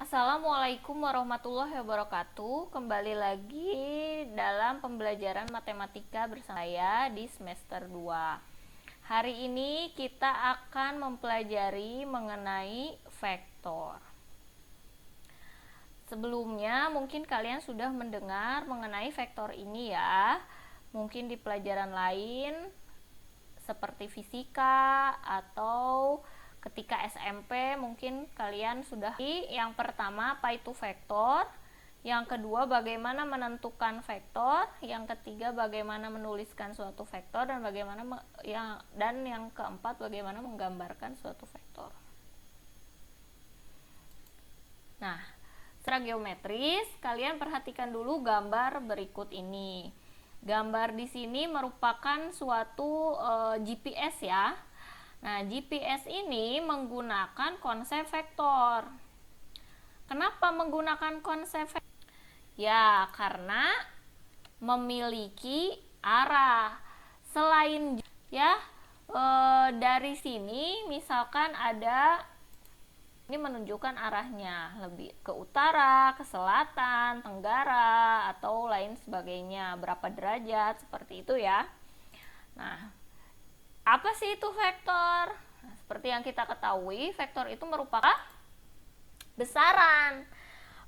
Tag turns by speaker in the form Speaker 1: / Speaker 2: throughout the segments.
Speaker 1: Assalamualaikum warahmatullahi wabarakatuh. Kembali lagi dalam pembelajaran matematika bersama saya di semester 2. Hari ini kita akan mempelajari mengenai vektor. Sebelumnya mungkin kalian sudah mendengar mengenai vektor ini ya. Mungkin di pelajaran lain seperti fisika atau ketika SMP mungkin kalian sudah. Yang pertama apa itu vektor, yang kedua bagaimana menentukan vektor, yang ketiga bagaimana menuliskan suatu vektor, dan yang keempat bagaimana menggambarkan suatu vektor. Nah, secara geometris kalian perhatikan dulu gambar berikut ini. Gambar di sini merupakan suatu GPS ya. Nah, GPS ini menggunakan konsep vektor. Kenapa menggunakan konsep vektor? Ya, karena memiliki arah. Selain ya, dari sini misalkan ada, ini menunjukkan arahnya lebih ke utara, ke selatan, tenggara, atau lain sebagainya, berapa derajat, seperti itu ya. Nah, apa sih itu vektor? Nah, seperti yang kita ketahui, vektor itu merupakan besaran.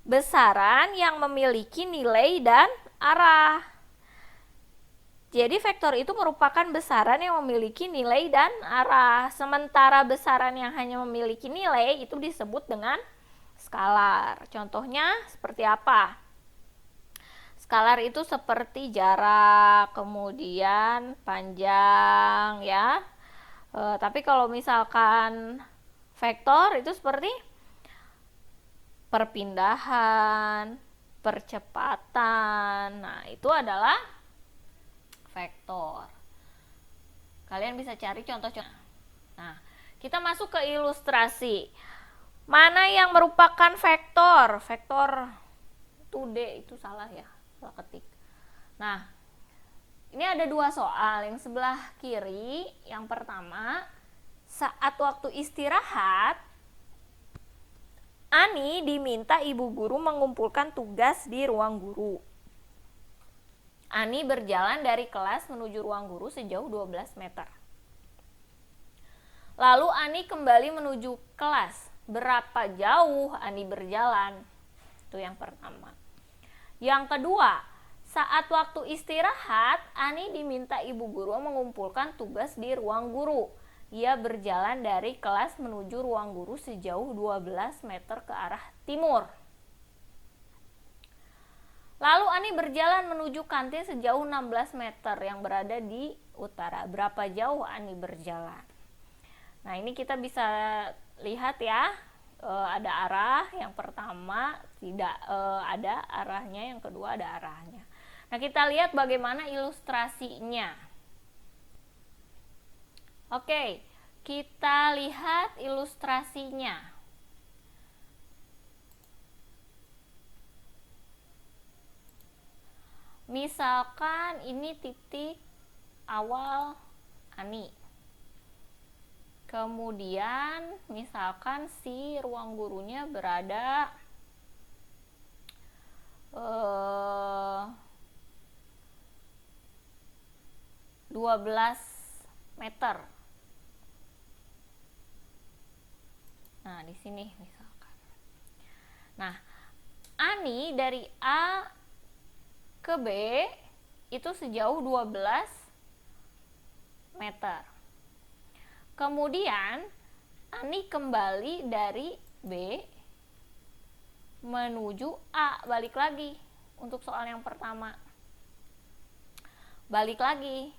Speaker 1: Besaran yang memiliki nilai dan arah. Jadi vektor itu merupakan besaran yang memiliki nilai dan arah. Sementara besaran yang hanya memiliki nilai itu disebut dengan skalar. Contohnya seperti apa? Skalar itu seperti jarak, kemudian panjang ya. Tapi kalau misalkan vektor itu seperti perpindahan, percepatan. Nah, itu adalah vektor. Kalian bisa cari contoh-contoh. Nah, kita masuk ke ilustrasi. Mana yang merupakan vektor? Vektor 2D itu salah ya. Salah ketik. Nah, ini ada dua soal. Yang sebelah kiri, yang pertama, saat waktu istirahat, Ani diminta ibu guru mengumpulkan tugas di ruang guru. Ani berjalan dari kelas menuju ruang guru sejauh 12 meter. Lalu Ani kembali menuju kelas. Berapa jauh Ani berjalan? Itu yang pertama. Yang kedua, saat waktu istirahat, Ani diminta ibu guru mengumpulkan tugas di ruang guru. Ia berjalan dari kelas menuju ruang guru sejauh 12 meter ke arah timur. Lalu Ani berjalan menuju kantin sejauh 16 meter yang berada di utara. Berapa jauh Ani berjalan? Nah, ini kita bisa lihat ya. Ada arah, yang pertama tidak ada arahnya, yang kedua ada arahnya. Nah, kita lihat bagaimana ilustrasinya. Oke, kita lihat ilustrasinya. Misalkan ini titik awal Ani. Kemudian misalkan si ruang gurunya berada 12 meter. Nah, di sini misalkan. Nah, Ani dari A ke B itu sejauh 12 meter. Kemudian Ani kembali dari B menuju A, balik lagi untuk soal yang pertama. Balik lagi.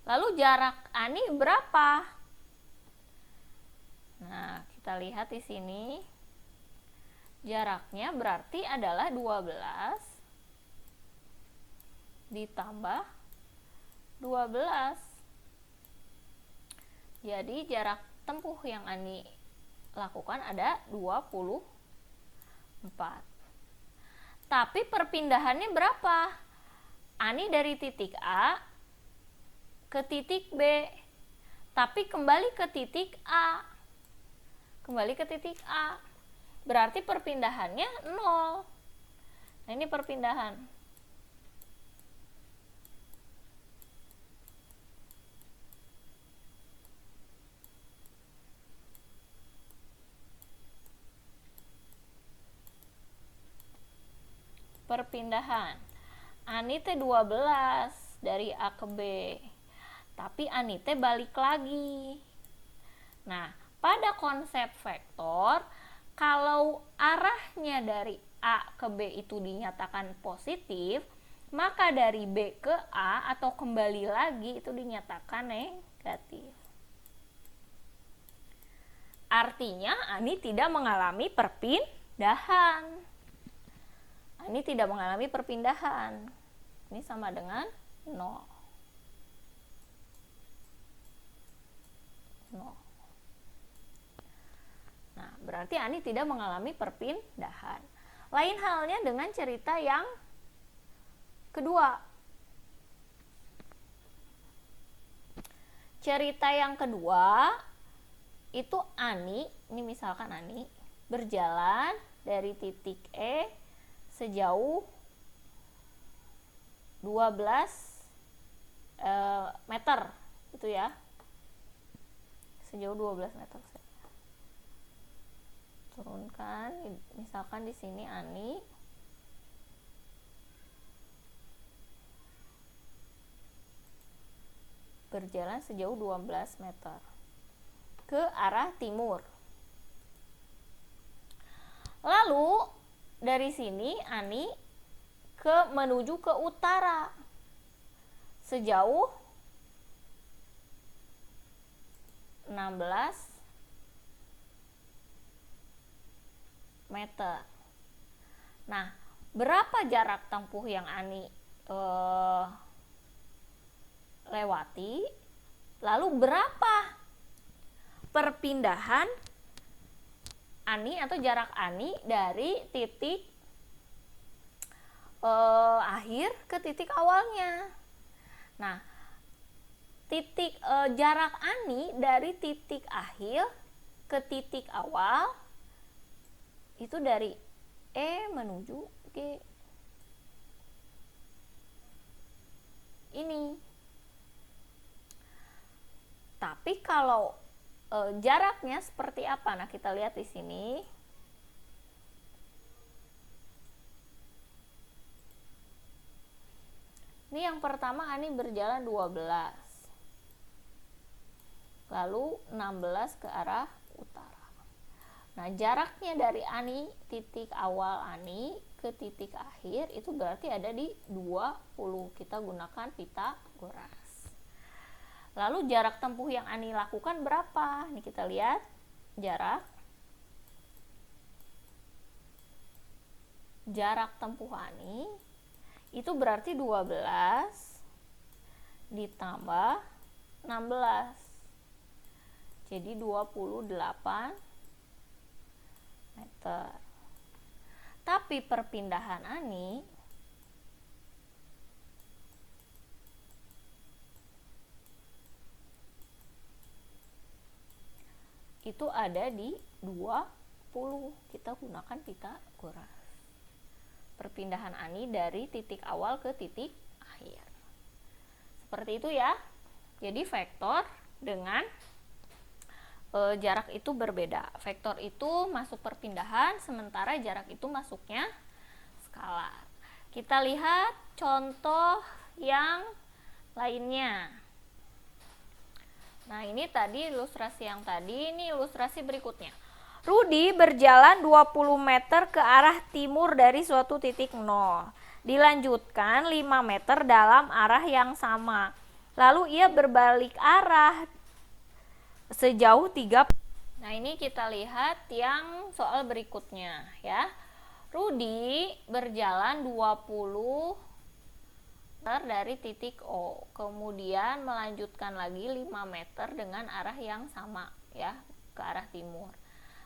Speaker 1: Lalu jarak Ani berapa? Nah, kita lihat di sini. Jaraknya berarti adalah 12 ditambah 12. Jadi jarak tempuh yang Ani lakukan ada 24. Tapi perpindahannya berapa? Ani dari titik A ke titik B, tapi kembali ke titik A. berarti perpindahannya 0. Nah, ini perpindahan. Perpindahan. Ani teh 12 dari A ke B. Tapi Ani teh balik lagi. Nah, pada konsep vektor, kalau arahnya dari A ke B itu dinyatakan positif, maka dari B ke A atau kembali lagi itu dinyatakan negatif. Artinya Ani tidak mengalami perpindahan. Ini tidak mengalami perpindahan. Ini sama dengan 0. Nah, berarti Ani tidak mengalami perpindahan. Lain halnya dengan cerita yang kedua. Cerita yang kedua itu Ani, ini misalkan Ani berjalan dari titik E sejauh 12 meter itu ya, sejauh 12 meter. Turunkan, misalkan di sini Ani berjalan sejauh 12 meter ke arah timur. Lalu dari sini Ani menuju ke utara sejauh 16 meter. Nah, berapa jarak tempuh yang Ani lewati? Lalu berapa perpindahan Ani atau jarak Ani dari titik akhir ke titik awalnya? Nah, jarak Ani dari titik akhir ke titik awal itu dari E menuju G. Ini. Tapi kalau jaraknya seperti apa? Nah, kita lihat di sini. Ini yang pertama Ani berjalan 12. Lalu 16 ke arah utara. Nah, jaraknya dari Ani, titik awal Ani ke titik akhir itu berarti ada di 20. Kita gunakan Pitagoras. Lalu jarak tempuh yang Ani lakukan berapa? Ini kita lihat jarak tempuh Ani itu berarti 12 ditambah 16. Jadi 28 meter. Tapi perpindahan Ani itu ada di 20. Kita gunakan Pitagoras. Perpindahan Ani dari titik awal ke titik akhir. Seperti itu ya. Jadi vektor dengan jarak itu berbeda. Vektor itu masuk perpindahan, sementara jarak itu masuknya skalar. Kita lihat contoh yang lainnya. Nah, ini tadi ilustrasi yang tadi, ini ilustrasi berikutnya. Rudi berjalan 20 meter ke arah timur dari suatu titik 0. Dilanjutkan 5 meter dalam arah yang sama. Lalu ia berbalik arah sejauh 3. Nah, ini kita lihat yang soal berikutnya ya. Rudi berjalan 20 dari titik O, kemudian melanjutkan lagi 5 meter dengan arah yang sama ya, ke arah timur.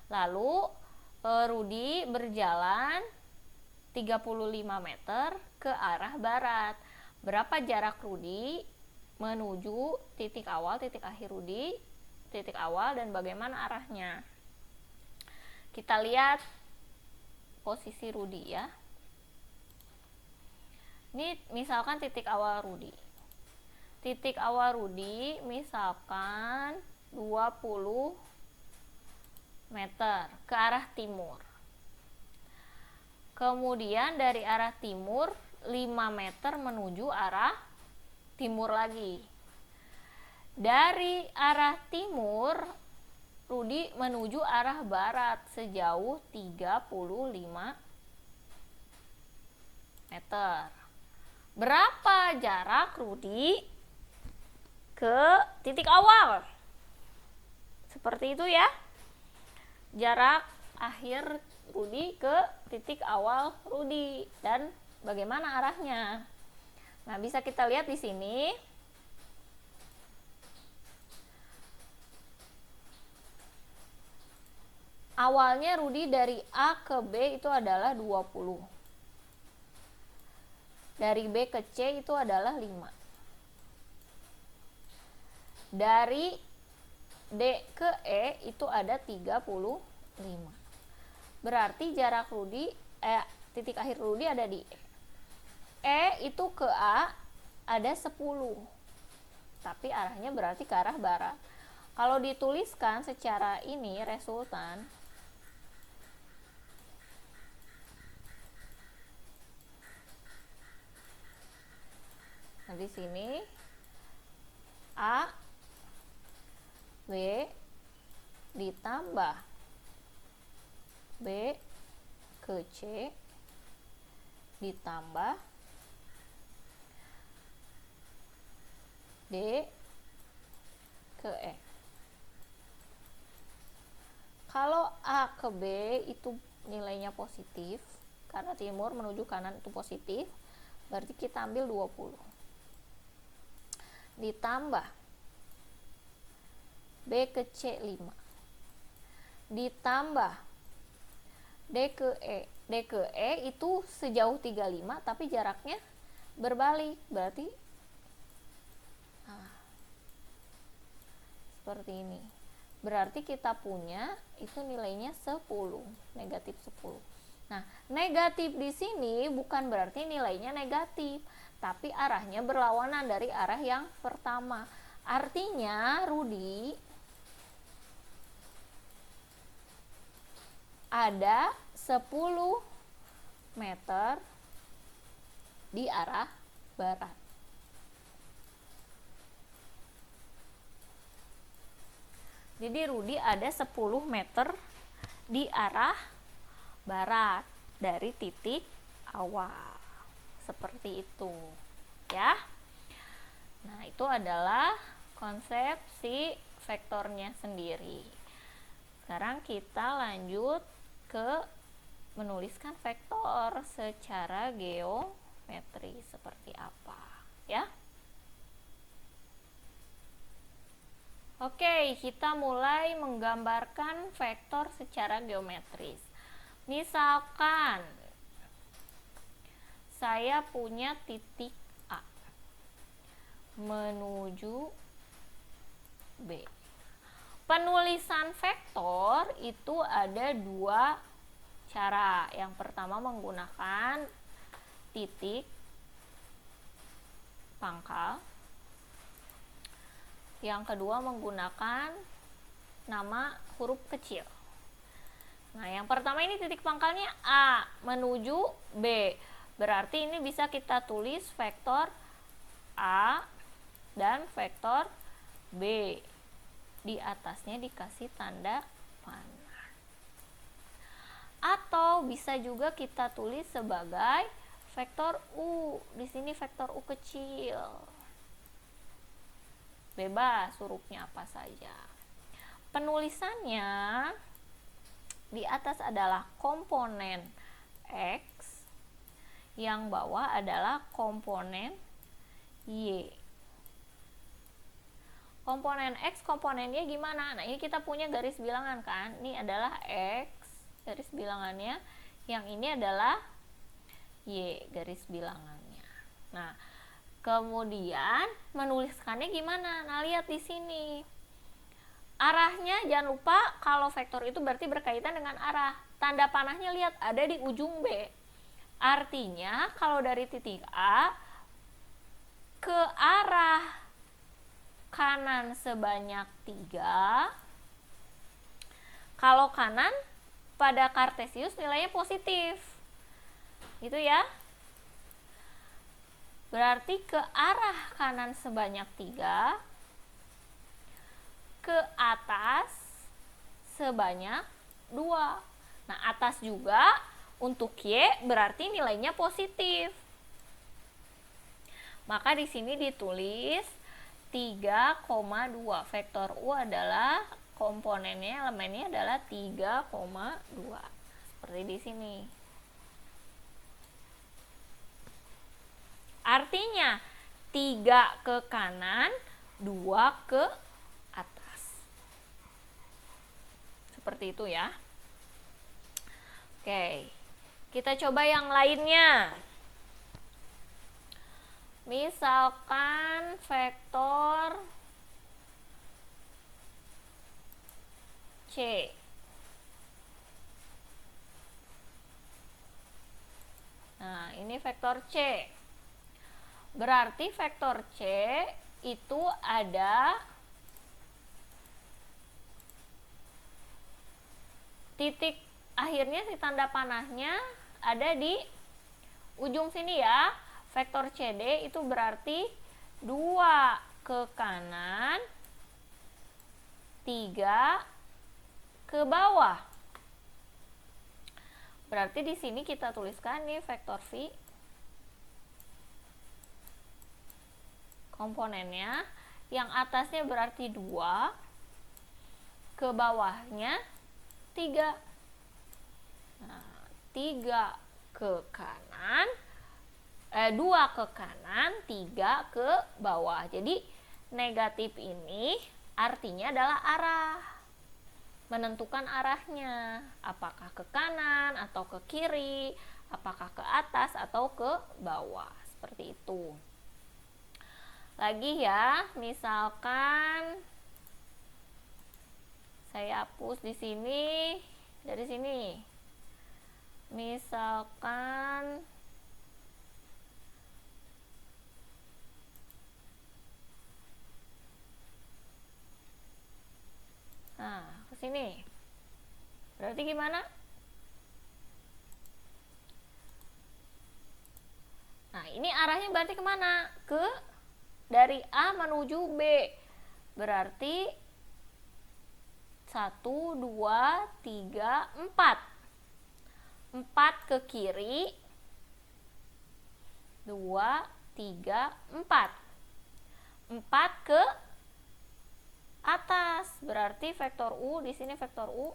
Speaker 1: Lalu Rudi berjalan 35 meter ke arah barat. Berapa jarak Rudi menuju titik awal, titik akhir Rudi, titik awal, dan bagaimana arahnya? Kita lihat posisi Rudi ya. Ini misalkan titik awal Rudi. Titik awal Rudi misalkan 20 meter ke arah timur. Kemudian dari arah timur 5 meter menuju arah timur lagi. Dari arah timur Rudi menuju arah barat sejauh 35 meter. Berapa jarak Rudi ke titik awal? Seperti itu ya. Jarak akhir Rudi ke titik awal Rudi dan bagaimana arahnya. Nah, bisa kita lihat di sini. Awalnya Rudi dari A ke B itu adalah 20. Dari B ke C itu adalah 5. Dari D ke E itu ada 35. Berarti jarak Rudi, titik akhir Rudi ada di E. E itu ke A ada 10. Tapi arahnya berarti ke arah barat. Kalau dituliskan secara ini resultan, nah di sini A B ditambah B ke C ditambah D ke E. Kalau A ke B itu nilainya positif, karena timur menuju kanan itu positif, berarti kita ambil 20. Ditambah B ke C 5. Ditambah D ke E. D ke E itu sejauh 35 tapi jaraknya berbalik, berarti seperti ini. Berarti kita punya itu nilainya 10, negatif 10. Nah, negatif di sini bukan berarti nilainya negatif, tapi arahnya berlawanan dari arah yang pertama. Artinya Rudi ada 10 meter di arah barat. Jadi Rudi ada 10 meter di arah barat dari titik awal. Seperti itu ya. Nah, itu adalah konsep si vektornya sendiri. Sekarang kita lanjut ke menuliskan vektor secara geometri seperti apa ya. Oke, kita mulai menggambarkan vektor secara geometris. Misalkan saya punya titik A menuju B. Penulisan vektor itu ada dua cara. Yang pertama menggunakan titik pangkal. Yang kedua menggunakan nama huruf kecil. Nah, yang pertama ini titik pangkalnya A menuju B. Berarti ini bisa kita tulis vektor A dan vektor B. Di atasnya dikasih tanda panah. Atau bisa juga kita tulis sebagai vektor U. Di sini vektor U kecil. Bebas hurufnya apa saja. Penulisannya di atas adalah komponen X, yang bawah adalah komponen Y. Komponen X, komponen Y gimana? Nah, ini kita punya garis bilangan kan. Ini adalah X garis bilangannya, yang ini adalah Y garis bilangannya. Nah, kemudian menuliskannya gimana? Nah, lihat di sini. Arahnya jangan lupa, kalau vektor itu berarti berkaitan dengan arah. tanda panahnya lihat ada di ujung B. Artinya kalau dari titik A ke arah kanan sebanyak 3. Kalau kanan pada Kartesius nilainya positif. Gitu ya. Berarti ke arah kanan sebanyak 3, ke atas sebanyak 2. Nah, atas juga untuk Y berarti nilainya positif. Maka di sini ditulis 3,2. Vektor U adalah komponennya, elemennya adalah 3,2. Seperti di sini. Artinya 3 ke kanan, 2 ke atas. Seperti itu ya. Oke. Kita coba yang lainnya. Misalkan vektor C. Nah, ini vektor C. Berarti vektor C itu ada titik akhirnya, si tanda panahnya ada di ujung sini ya. Vektor CD itu berarti 2 ke kanan, 3 ke bawah. Berarti di sini kita tuliskan nih vektor V. Komponennya yang atasnya berarti 2, ke bawahnya 3. Nah, 3 ke kanan, 2 ke kanan, 3 ke bawah. Jadi negatif ini artinya adalah arah. Menentukan arahnya, apakah ke kanan atau ke kiri, apakah ke atas atau ke bawah, seperti itu. Lagi ya, misalkan saya hapus di sini, dari sini. Misalkan nah, ke sini. Berarti gimana? Nah, ini arahnya berarti kemana? Dari A menuju B. Berarti 1, 2, 3, 4. 4 ke kiri. 2, 3, 4. 4 ke atas. Berarti vektor U, di sini vektor U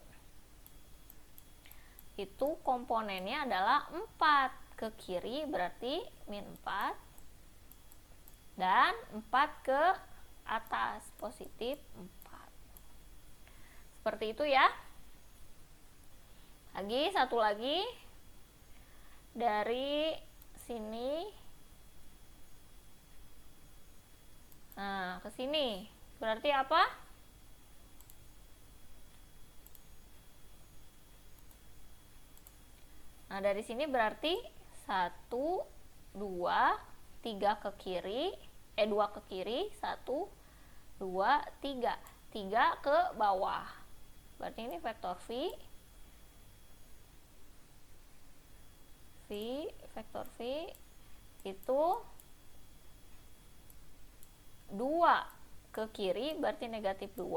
Speaker 1: itu komponennya adalah 4. Ke kiri berarti min 4. Dan 4 ke atas positif 4. Seperti itu ya. Lagi satu lagi dari sini. Nah, ke sini. Berarti apa? Nah, dari sini berarti 1, 2, 3 ke kiri, 2 ke kiri, 1, 2, 3. 3 ke bawah. Berarti ini vektor V. Vektor V itu 2 ke kiri berarti negatif 2,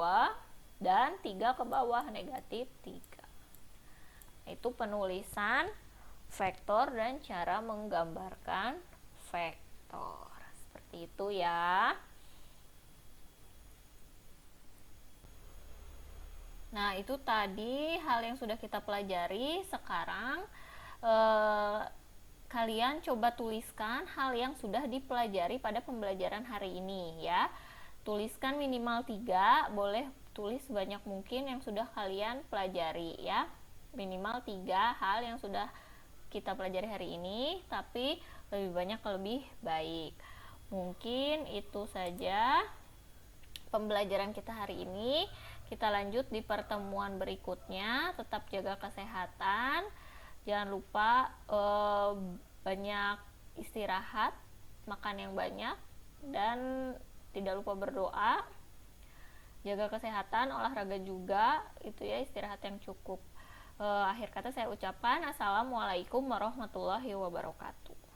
Speaker 1: dan 3 ke bawah negatif 3. Itu penulisan vektor dan cara menggambarkan vektor. Seperti itu ya. Nah, itu tadi hal yang sudah kita pelajari. Sekarang kalian coba tuliskan hal yang sudah dipelajari pada pembelajaran hari ini ya. Tuliskan minimal 3, boleh tulis sebanyak mungkin yang sudah kalian pelajari ya. Minimal 3 hal yang sudah kita pelajari hari ini, tapi lebih banyak lebih baik. Mungkin itu saja pembelajaran kita hari ini. Kita lanjut di pertemuan berikutnya. Tetap jaga kesehatan. Jangan lupa banyak istirahat, makan yang banyak, dan tidak lupa berdoa. Jaga kesehatan, olahraga juga, itu ya, istirahat yang cukup. Akhir kata saya ucapkan assalamualaikum warahmatullahi wabarakatuh.